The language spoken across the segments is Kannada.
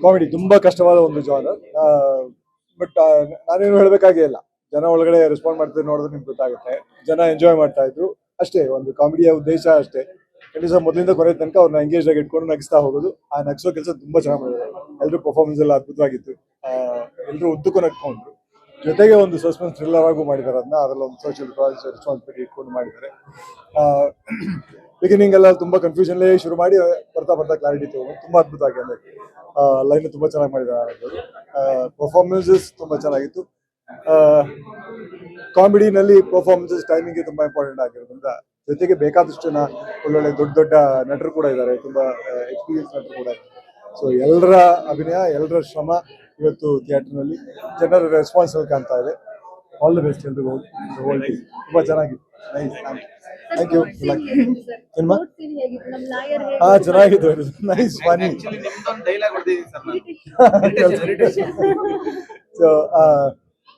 ಕಾಮಿಡಿ ತುಂಬಾ ಕಷ್ಟವಾದ ಒಂದು ಜಾನರ್. ಬಟ್ ನಾನೇನು ಹೇಳಬೇಕಾಗೇ ಇಲ್ಲ. ಜನ ಒಳಗಡೆ ರೆಸ್ಪಾಂಡ್ ಮಾಡ್ತಿದ್ರೆ ನೋಡಿದ್ರೆ ನಿಮ್ಗೆ ಗೊತ್ತಾಗುತ್ತೆ. ಜನ ಎಂಜಾಯ್ ಮಾಡ್ತಾ ಇದ್ರು ಅಷ್ಟೇ. ಒಂದು ಕಾಮಿಡಿಯ ಉದ್ದೇಶ ಅಷ್ಟೇ. ಖಂಡಿತ ಮೊದಲಿಂದ ಕೊನೆ ತನಕ ಅವ್ರನ್ನ ಎಂಗೇಜ್ ಆಗಿ ಇಟ್ಕೊಂಡು ನಗಿಸ್ತಾ ಹೋಗೋದು. ಆ ನಗಿಸೋ ಕೆಲಸ ತುಂಬಾ ಚೆನ್ನಾಗಿ ಮಾಡಿದ್ದಾರೆ. ಎಲ್ಲರೂ ಪರ್ಫಾರ್ಮೆನ್ಸ್ ಎಲ್ಲ ಅದ್ಭುತವಾಗಿತ್ತು. ಎಲ್ಲರೂ ಉದ್ದಕ್ಕೂ ನಗ್ಕೊಂಡ್ರು. ಜೊತೆಗೆ ಒಂದು ಸಸ್ಪೆನ್ಸ್ ಥ್ರಿಲ್ಲರ್ ಆಗೂ ಮಾಡಿದ್ದಾರೆ. ಅದನ್ನ ಅದರಲ್ಲಿ ಒಂದು ಸೋಷಿಯಲ್ ರೆಸ್ಪಾನ್ಸಿಬಿಲಿಟಿ ಇಟ್ಕೊಂಡು ಮಾಡಿದ್ದಾರೆ. ಬಿಗಿನಿಂಗ್ ಎಲ್ಲ ತುಂಬಾ ಕನ್ಫ್ಯೂಷನ್ಲೇ ಶುರು ಮಾಡಿ ಬರ್ತಾ ಬರ್ತಾ ಕ್ಲಾರಿಟಿ ತಗೊಂಡು ತುಂಬಾ ಅದ್ಭುತವಾಗಿ ಅಂದ್ರೆ ಲೈನ್ ತುಂಬಾ ಚೆನ್ನಾಗಿ ಮಾಡಿದ್ದಾರೆ. ಪರ್ಫಾರ್ಮೆನ್ಸಸ್ ತುಂಬಾ ಚೆನ್ನಾಗಿತ್ತು. ಕಾಮಿಡಿನಲ್ಲಿ ಪರ್ಫಾರ್ಮೆನ್ಸಸ್ ಟೈಮಿಂಗ್ ತುಂಬಾ ಇಂಪಾರ್ಟೆಂಟ್ ಆಗಿರೋದ್ರಿಂದ ಜೊತೆಗೆ ಬೇಕಾದಷ್ಟು ಜನ ಒಳ್ಳೊಳ್ಳೆ ದೊಡ್ಡ ದೊಡ್ಡ ನಟರು ಕೂಡ ಇದ್ದಾರೆ. ತುಂಬಾ ಎಕ್ಸ್ಪೀರಿಯನ್ಸ್ ನಟರು ಕೂಡ ಇದ್ದಾರೆ. ಸೊ ಎಲ್ಲರ ಅಭಿನಯ, ಎಲ್ಲರ ಶ್ರಮ ಇವತ್ತು ಥಿಯೇಟರ್ನಲ್ಲಿ ಜನರ ರೆಸ್ಪಾನ್ಸ್ ಕಾಣ್ತಾ ಇದೆ. ಆಲ್ ದಿ ಬೆಸ್ಟ್ ಎಲ್ರಿಗೂ. ತುಂಬಾ ಚೆನ್ನಾಗಿತ್ತು. ನೈಸ್. Thank you. ಸಿನಿಮಾ ಚೆನ್ನಾಗಿತ್ತು. Nice funny. So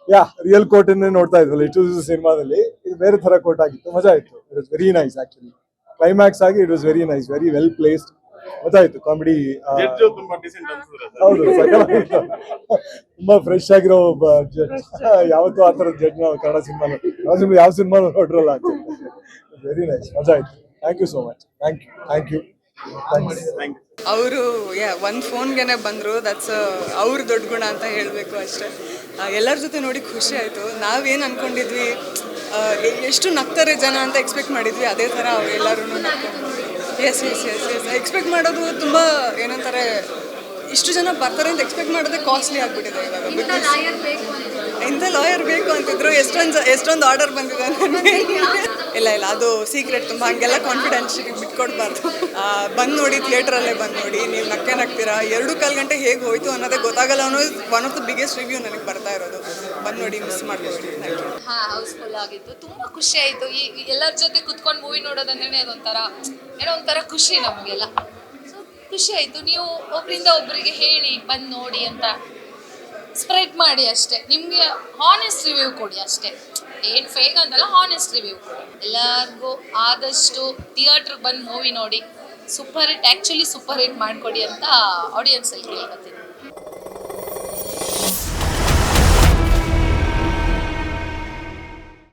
yeah real court ನೋಡ್ತಾ ಇದ್ವಲ್ಲ ಇಷ್ಟು ದಿವಸ ಸಿನಿಮಾದಲ್ಲಿ. ಇದು ಬೇರೆ ತರ ಕೋರ್ಟ್ ಆಗಿತ್ತು. ಮಜಾ ಇತ್ತು. It was very nice actually. Climax ಆಗಿ it was very nice, very well placed. ಗೊತ್ತಾಯ್ತು ಕಾಮಿಡಿ. ಹೌದು, ತುಂಬಾ ಫ್ರೆಶ್ ಆಗಿರೋ ಒಬ್ಬ ಜಡ್ಜ್. ಯಾವತ್ತೂ ಆ ಥರದ ಜಡ್ಜ್ ನಾವು ಕನ್ನಡ ಸಿನಿಮಾ ಯಾವ ಸಿನಿಮಾ ನೋಡ್ರಲ್ಲ. ವೆರಿ ನೈಸ್, ಮಜಾ ಆಯ್ತು. Thank you so much. Thank you. ಅವರು ಒಂದು ಫೋನ್ಗೆನೆ ಬಂದರು. ದಟ್ಸ್ ಅವ್ರ ದೊಡ್ಡ ಗುಣ ಅಂತ ಹೇಳಬೇಕು ಅಷ್ಟೇ. ಎಲ್ಲರ ಜೊತೆ ನೋಡಿ ಖುಷಿ ಆಯಿತು. ನಾವೇನು ಅಂದ್ಕೊಂಡಿದ್ವಿ, ಎಷ್ಟು ನಗ್ತಾರೆ ಜನ ಅಂತ ಎಕ್ಸ್ಪೆಕ್ಟ್ ಮಾಡಿದ್ವಿ, ಅದೇ ಥರ ಅವರೆಲ್ಲರೂ ಎಸ್ ಎಕ್ಸ್ಪೆಕ್ಟ್ ಮಾಡೋದು ತುಂಬ ಏನಂತಾರೆ, ಇಷ್ಟು ಜನ ಬರ್ತಾರೆ ಅಂತ ಎಕ್ಸ್ಪೆಕ್ಟ್ ಮಾಡೋದೇ ಕಾಸ್ಟ್ಲಿ ಆಗಿಬಿಟ್ಟಿದೆ ಇವಾಗ. ಇಂಥ ಲಾಯರ್ ಬೇಕು ಅಂತಿದ್ರು. ಎಷ್ಟೊಂದು ಆರ್ಡರ್ ಬಂದಿದೆ ಇಲ್ಲ ಅದು ಸೀಕ್ರೆಟ್. ತುಂಬ ಹಂಗೆಲ್ಲ ಕಾನ್ಫಿಡೆನ್ಷಿಯಲಿ ಬಿಟ್ಕೊಡ್ಬಾರ್ದು. ಬಂದು ನೋಡಿ, ಥಿಯೇಟ್ರಲ್ಲೇ ಬಂದು ನೋಡಿ. ನೀವು ನಕ್ಕೇನಾಗ್ತೀರಾ. 2-4 ಗಂಟೆ ಹೇಗೆ ಹೋಯ್ತು ಅನ್ನೋದೇ ಗೊತ್ತಾಗಲ್ಲ ಅನ್ನೋದು one of the biggest review ನನಗೆ ಬರ್ತಾ ಇರೋದು. ಬಂದು ನೋಡಿ, ಮಿಸ್ ಮಾಡ್ಕೊಬೇಡಿ. ಹೌಸ್ಫುಲ್ ಆಗಿತ್ತು. ತುಂಬ ಖುಷಿ ಆಯಿತು. ಈ ಎಲ್ಲರ ಜೊತೆ ಕುತ್ಕೊಂಡು ಮೂವಿ ನೋಡೋದಂದ್ರೆ ಒಂಥರ ಖುಷಿ ನಮಗೆಲ್ಲ. ಸೊ ಖುಷಿ ಆಯಿತು. ನೀವು ಒಬ್ಬರಿಂದ ಒಬ್ಬರಿಗೆ ಹೇಳಿ ಬಂದು ನೋಡಿ ಅಂತ ಸ್ಪ್ರೆಡ್ ಮಾಡಿ ಅಷ್ಟೇ. ನಿಮಗೆ ಹಾನೆಸ್ಟ್ ರಿವ್ಯೂ ಕೊಡಿ ಅಷ್ಟೇ. ಏನು ಫೇಕ್ ಅಂತಲ್ಲ, ಹಾನೆಸ್ಟ್ ರಿವ್ಯೂ ಕೊಡಿ. ಎಲ್ಲರಿಗೂ ಆದಷ್ಟು ಥಿಯೇಟ್ರಿಗೆ ಬಂದು ಮೂವಿ ನೋಡಿ super hit, actually super hit ಮಾಡಿಕೊಡಿ ಅಂತ ಆಡಿಯನ್ಸಲ್ಲಿ ಕೇಳ್ಕೊತೀನಿ.